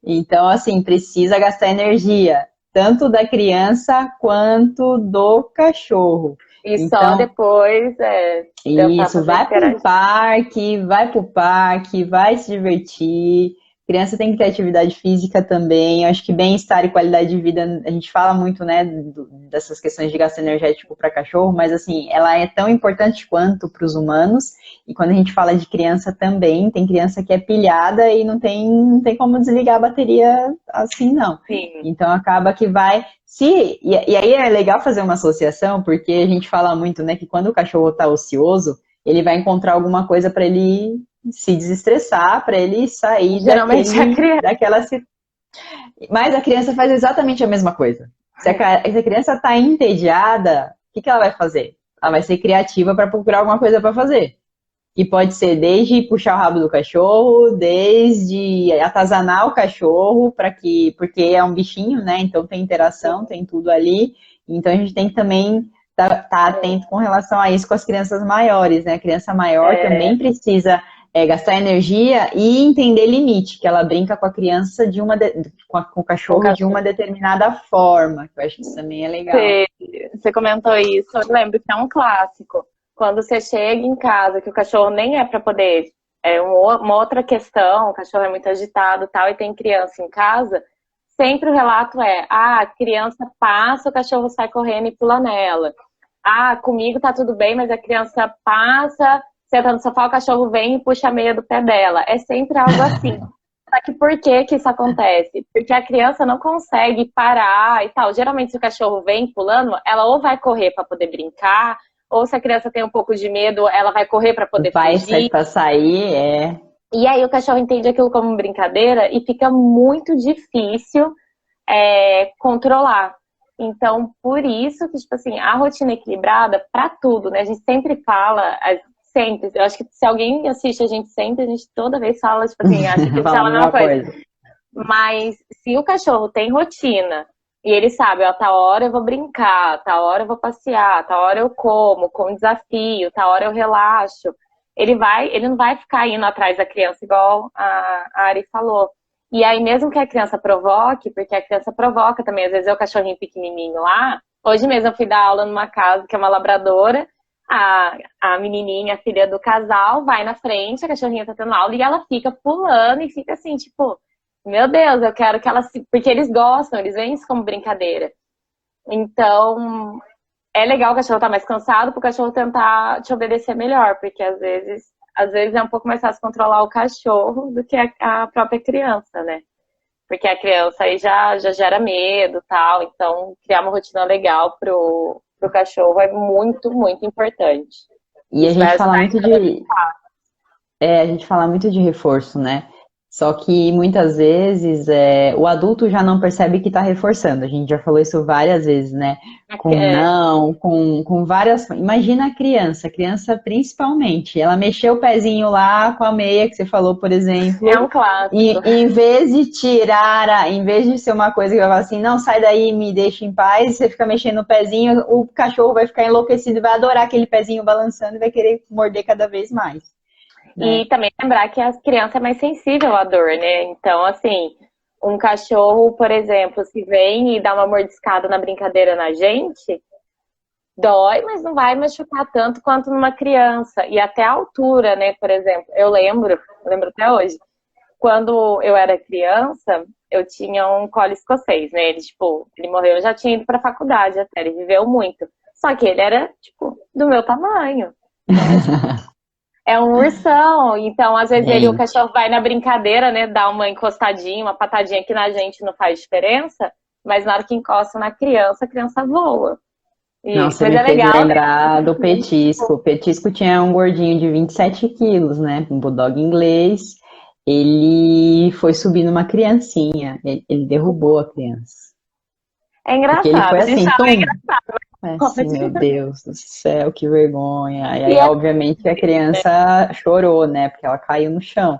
Então, assim, precisa gastar energia, tanto da criança quanto do cachorro. E só Então, depois tentar isso, fazer interagir. vai pro parque, vai se divertir. Criança tem que ter atividade física também. Eu acho que bem-estar e qualidade de vida, a gente fala muito, né, dessas questões de gasto energético para cachorro, mas assim, ela é tão importante quanto para os humanos. E quando a gente fala de criança também, tem criança que é pilhada e não tem como desligar a bateria assim, não. Sim. Então acaba que vai. E aí é legal fazer uma associação, porque a gente fala muito, né, que quando o cachorro está ocioso, ele vai encontrar alguma coisa para ele se desestressar, para ele sair Geralmente é a criança. daquela. Mas a criança faz exatamente a mesma coisa. Se a criança está entediada, o que ela vai fazer? Ela vai ser criativa para procurar alguma coisa para fazer. Que pode ser desde puxar o rabo do cachorro, desde atazanar o cachorro, porque é um bichinho, né? Então tem interação, tem tudo ali. Então a gente tem que também tá atento com relação a isso com as crianças maiores, né? A criança maior também precisa gastar energia e entender limite, que ela brinca com a criança com o cachorro de uma determinada forma, que eu acho que isso também é legal. Você comentou isso, eu lembro que é um clássico. Quando você chega em casa, que o cachorro nem é para poder... É uma outra questão, o cachorro é muito agitado e tal, e tem criança em casa, sempre o relato é, a criança passa, o cachorro sai correndo e pula nela. Comigo tá tudo bem, mas a criança passa, senta no sofá, o cachorro vem e puxa a meia do pé dela. É sempre algo assim. Só que por que isso acontece? Porque a criança não consegue parar e tal. Geralmente, se o cachorro vem pulando, ela ou vai correr para poder brincar, ou se a criança tem um pouco de medo, ela vai correr para poder fugir. Para sair, E aí o cachorro entende aquilo como brincadeira e fica muito difícil controlar. Então, por isso que, tipo assim, a rotina equilibrada para tudo, né? A gente sempre fala, sempre. Eu acho que se alguém assiste a gente sempre, a gente toda vez fala, tipo assim, acha que fala a mesma coisa. Mas se o cachorro tem rotina e ele sabe, ó, tá hora eu vou brincar, tá hora eu vou passear, tá hora eu como, com desafio, tá hora eu relaxo, ele não vai ficar indo atrás da criança igual a Ari falou. E aí mesmo que a criança provoque, porque a criança provoca também, às vezes é o cachorrinho pequenininho lá. Hoje mesmo eu fui dar aula numa casa que é uma labradora, a menininha, a filha do casal, vai na frente, a cachorrinha tá tendo aula e ela fica pulando e fica assim, tipo, meu Deus, eu quero que ela se... Porque eles gostam, eles veem isso como brincadeira. Então, é legal o cachorro estar mais cansado pro cachorro tentar te obedecer melhor, porque às vezes é um pouco mais fácil controlar o cachorro do que a própria criança, né? Porque a criança aí já gera medo e tal, então criar uma rotina legal pro cachorro é muito, muito importante. E a gente fala muito a gente fala muito de reforço, né? Só que muitas vezes o adulto já não percebe que está reforçando. A gente já falou isso várias vezes, né? Com várias. Imagina a criança principalmente. Ela mexeu o pezinho lá com a meia que você falou, por exemplo. É um clássico. E em vez de em vez de ser uma coisa que vai falar assim, não, sai daí, me deixa em paz, você fica mexendo o pezinho, o cachorro vai ficar enlouquecido, vai adorar aquele pezinho balançando e vai querer morder cada vez mais. E também lembrar que a criança é mais sensível à dor, né? Então, assim, um cachorro, por exemplo, se vem e dá uma mordiscada na brincadeira na gente, dói, mas não vai machucar tanto quanto numa criança. E até a altura, né? Por exemplo, eu lembro até hoje, quando eu era criança, eu tinha um collie escocês, né? Ele morreu, eu já tinha ido pra faculdade até, ele viveu muito. Só que ele era, do meu tamanho. É um ursão, então às vezes o cachorro vai na brincadeira, né, dá uma encostadinha, uma patadinha que na gente não faz diferença, mas na hora que encosta na criança, a criança voa. Nossa, você me fez lembrar do Petisco. O Petisco tinha um gordinho de 27 quilos, né, um bulldog inglês. Ele foi subir numa criancinha, ele derrubou a criança. É engraçado, porque ele foi assim, é engraçado. Assim, meu Deus do céu, que vergonha. E aí, obviamente, a criança chorou, né? Porque ela caiu no chão.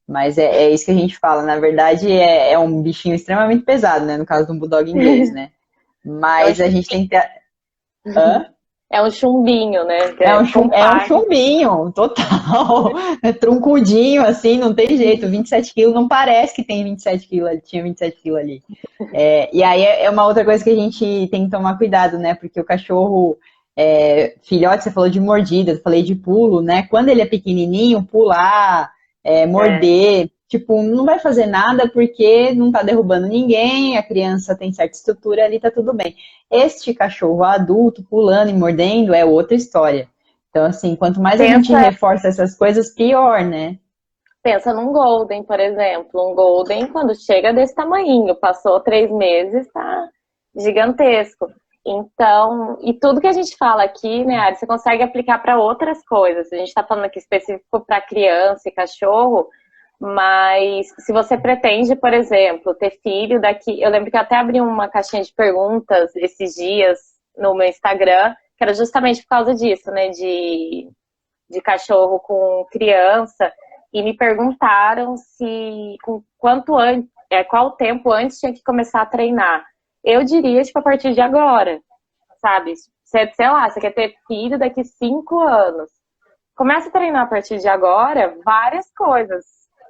Mas é isso que a gente fala. Na verdade, é um bichinho extremamente pesado, né? No caso do bulldog inglês, né? Mas a gente tem que ter... Hã? É um chumbinho, né? É um chumbinho, total. É truncudinho, assim, não tem jeito. 27 quilos, não parece que tem 27 quilos, ele tinha 27 quilos ali. E aí é uma outra coisa que a gente tem que tomar cuidado, né? Porque o cachorro, filhote, você falou de mordida, eu falei de pulo, né? Quando ele é pequenininho, pular, morder, não vai fazer nada porque não tá derrubando ninguém, a criança tem certa estrutura ali, tá tudo bem. Este cachorro adulto pulando e mordendo é outra história. Então, assim, quanto mais a gente reforça essas coisas, pior, né? Pensa num Golden, por exemplo. Um Golden, quando chega desse tamanhinho, passou 3 meses, tá gigantesco. Então, e tudo que a gente fala aqui, né, Ari, você consegue aplicar para outras coisas. A gente tá falando aqui específico para criança e cachorro, mas se você pretende, por exemplo, ter filho daqui... Eu lembro que eu até abri uma caixinha de perguntas esses dias no meu Instagram, que era justamente por causa disso, né, de cachorro com criança, e me perguntaram qual tempo antes tinha que começar a treinar. Eu diria, a partir de agora, sabe? Você, sei lá, você quer ter filho daqui 5 anos. Começa a treinar a partir de agora várias coisas.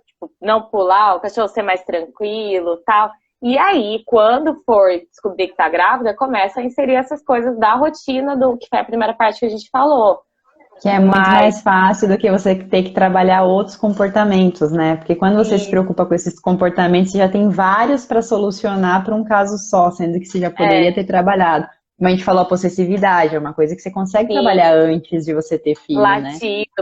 Tipo, não pular, o cachorro ser mais tranquilo, tal. E aí, quando for descobrir que tá grávida, começa a inserir essas coisas da rotina do que foi a primeira parte que a gente falou. Que é muito mais fácil do que você ter que trabalhar outros comportamentos, né? Porque quando você se preocupa com esses comportamentos, você já tem vários para solucionar para um caso só, sendo que você já poderia ter trabalhado. Como a gente falou, a possessividade é uma coisa que você consegue trabalhar antes de você ter filho, né?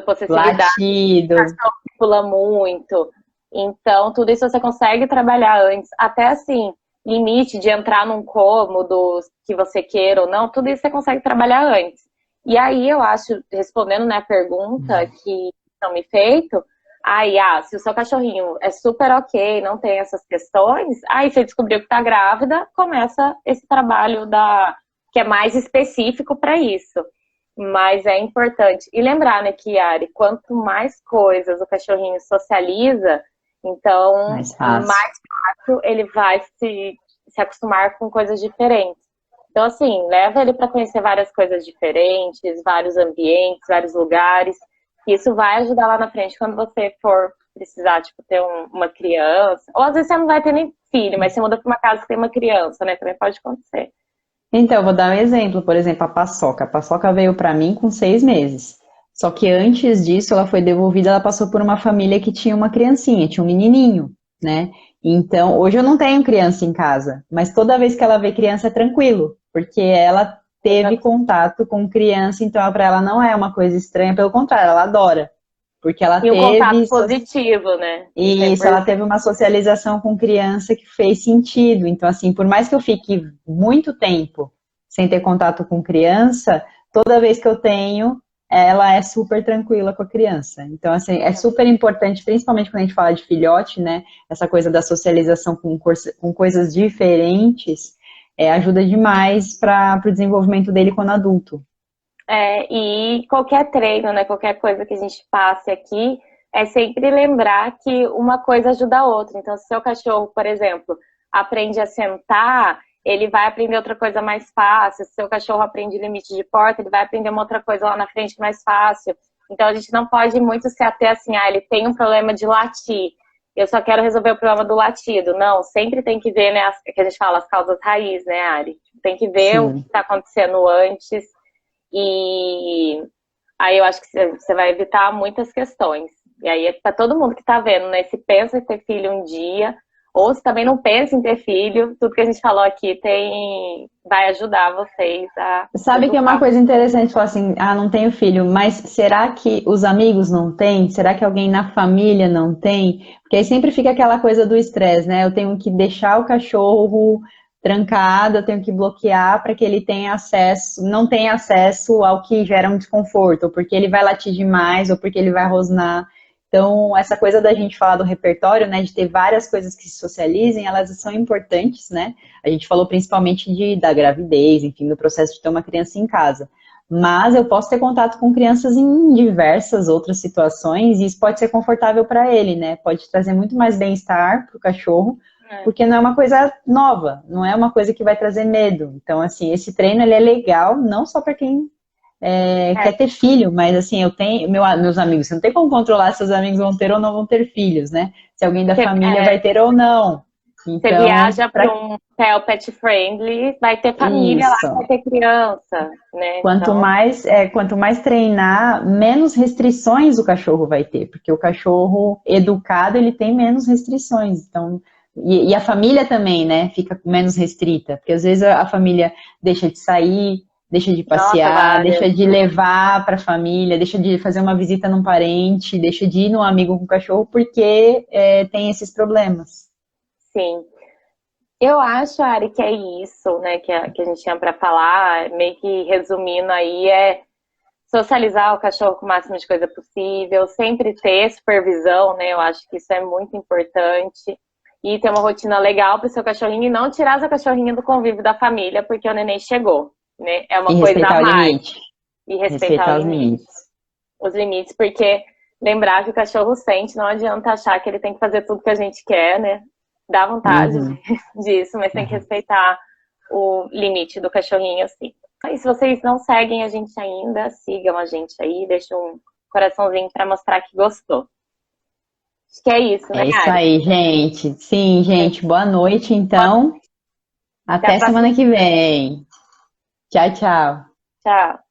Possessividade, latido, cachorro que pula muito. Então, tudo isso você consegue trabalhar antes. Até assim, limite de entrar num cômodo que você queira ou não, tudo isso você consegue trabalhar antes. E aí eu acho, respondendo, né, a pergunta que estão me feito, aí, se o seu cachorrinho é super ok, não tem essas questões, aí você descobriu que tá grávida, começa esse trabalho que é mais específico para isso. Mas é importante. E lembrar, né, que, Ari, quanto mais coisas o cachorrinho socializa, então mais fácil ele vai se acostumar com coisas diferentes. Então, assim, leva ele para conhecer várias coisas diferentes, vários ambientes, vários lugares. Isso vai ajudar lá na frente quando você for precisar, tipo, ter uma criança. Ou às vezes você não vai ter nem filho, mas você muda para uma casa que tem uma criança, né? Também pode acontecer. Então, eu vou dar um exemplo, por exemplo, a Paçoca. A Paçoca veio para mim com 6 meses. Só que antes disso, ela foi devolvida, ela passou por uma família que tinha uma criancinha, tinha um menininho, né? Então, hoje eu não tenho criança em casa, mas toda vez que ela vê criança é tranquilo, porque ela teve contato com criança, então para ela não é uma coisa estranha, pelo contrário, ela adora. Porque ela teve... um contato positivo, né? Isso, ela teve uma socialização com criança que fez sentido. Então, assim, por mais que eu fique muito tempo sem ter contato com criança, toda vez que eu tenho, ela é super tranquila com a criança. Então, assim, é super importante, principalmente quando a gente fala de filhote, né? Essa coisa da socialização com coisas diferentes, ajuda demais para o desenvolvimento dele quando adulto. E qualquer treino, né? Qualquer coisa que a gente passe aqui, é sempre lembrar que uma coisa ajuda a outra. Então, se seu cachorro, por exemplo, aprende a sentar, ele vai aprender outra coisa mais fácil. Se seu cachorro aprende limite de porta, ele vai aprender uma outra coisa lá na frente mais fácil. Então, a gente não pode muito se ater assim, ele tem um problema de latir, eu só quero resolver o problema do latido. Não, sempre tem que ver, né, que a gente fala as causas raiz, né, Ari? Tem que ver o que está acontecendo antes. E aí eu acho que você vai evitar muitas questões. E aí, para todo mundo que está vendo, né, se pensa em ter filho um dia, ou se também não pensa em ter filho, tudo que a gente falou aqui vai ajudar vocês a... Sabe que é uma coisa interessante falar assim, não tenho filho, mas será que os amigos não têm? Será que alguém na família não tem? Porque aí sempre fica aquela coisa do estresse, né? Eu tenho que deixar o cachorro trancado, eu tenho que bloquear para que ele tenha acesso, não tenha acesso ao que gera um desconforto, ou porque ele vai latir demais, ou porque ele vai rosnar. Então, essa coisa da gente falar do repertório, né, de ter várias coisas que se socializem, elas são importantes, né? A gente falou principalmente da gravidez, enfim, do processo de ter uma criança em casa. Mas eu posso ter contato com crianças em diversas outras situações e isso pode ser confortável para ele, né? Pode trazer muito mais bem-estar para o cachorro, porque não é uma coisa nova, não é uma coisa que vai trazer medo. Então, assim, esse treino ele é legal, não só para quem quer ter filho, mas assim, eu tenho meus amigos, você não tem como controlar se seus amigos vão ter ou não vão ter filhos, né? Se alguém da família vai ter ou não. Então, você viaja para um hotel pet friendly, vai ter família lá, vai ter criança, né? Quanto mais treinar, menos restrições o cachorro vai ter, porque o cachorro educado, ele tem menos restrições. Então, e a família também, né, fica menos restrita, porque às vezes a família deixa de sair, deixa de passear, deixa de levar para a família, deixa de fazer uma visita num parente, deixa de ir num amigo com o cachorro, porque tem esses problemas. Sim. Eu acho, Ari, que é isso, né, que a gente tinha para falar, meio que resumindo aí, socializar o cachorro com o máximo de coisa possível, sempre ter supervisão, né, eu acho que isso é muito importante, e ter uma rotina legal para o seu cachorrinho e não tirar seu cachorrinho do convívio da família porque o neném chegou, né, é uma coisa a mais. E respeitar os limites. Os limites, porque lembrar que o cachorro sente, não adianta achar que ele tem que fazer tudo que a gente quer, né, dá vontade disso, mas tem que respeitar o limite do cachorrinho, assim. E se vocês não seguem a gente ainda, sigam a gente aí, deixa um coraçãozinho para mostrar que gostou. Acho que é isso, né, É isso Ari? aí, gente. Sim, gente, boa noite, então. Até a Até próxima. semana que vem. Tchau, tchau. Tchau.